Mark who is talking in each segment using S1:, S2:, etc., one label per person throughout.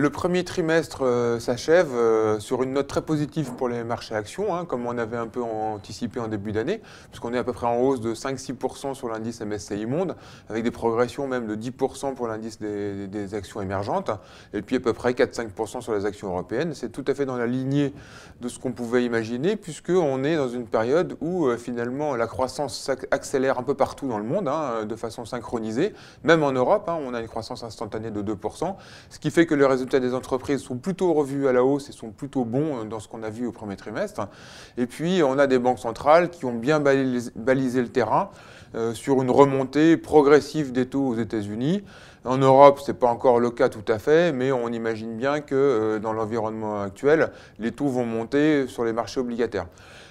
S1: le premier trimestre s'achève sur une note très positive pour les marchés actions, hein, comme on avait un peu anticipé en début d'année, puisqu'on est à peu près en hausse de 5-6% sur l'indice MSCI Monde, avec des progressions même de 10% pour l'indice des actions émergentes, et puis à peu près 4-5% sur les actions européennes. C'est tout à fait dans la lignée de ce qu'on pouvait imaginer, puisqu'on est dans une période où finalement la croissance accélère un peu partout dans le monde, hein, de façon synchronisée, même en Europe, hein, on a une croissance instantanée de 2%, ce qui fait que les résultats des entreprises sont plutôt revus à la hausse et sont plutôt bons dans ce qu'on a vu au premier trimestre. Et puis, on a des banques centrales qui ont bien balisé le terrain sur une remontée progressive des taux aux États-Unis. En Europe, ce n'est pas encore le cas tout à fait, mais on imagine bien que dans l'environnement actuel, les taux vont monter sur les marchés obligataires.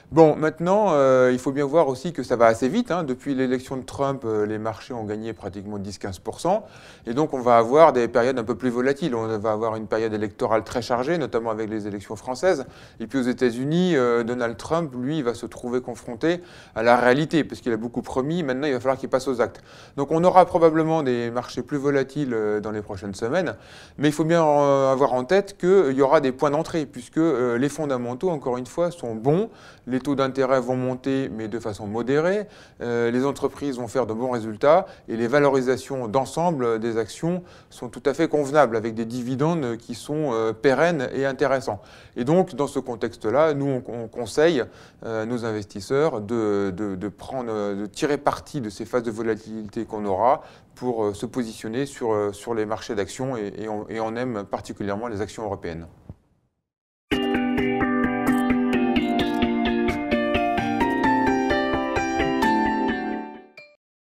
S1: Bon, maintenant, il faut bien voir aussi que ça va assez vite, hein. Depuis l'élection de Trump, les marchés ont gagné pratiquement 10-15%. Et donc, on va avoir des périodes un peu plus volatiles. On va avoir une période électorale très chargée, notamment avec les élections françaises. Et puis aux États-Unis, Donald Trump, lui, va se trouver confronté à la réalité, parce qu'il a beaucoup promis. Maintenant, il va falloir qu'il passe aux actes. Donc, on aura probablement des marchés plus volatiles dans les prochaines semaines. Mais il faut bien avoir en tête qu'il y aura des points d'entrée, puisque les fondamentaux, encore une fois, sont bons. Les taux d'intérêt vont monter, mais de façon modérée. Les entreprises vont faire de bons résultats et les valorisations d'ensemble des actions sont tout à fait convenables, avec des dividendes qui sont pérennes et intéressants. Et donc, dans ce contexte-là, nous, on conseille à nos investisseurs de tirer parti de ces phases de volatilité qu'on aura pour se positionner sur les marchés d'actions et on aime particulièrement les actions européennes.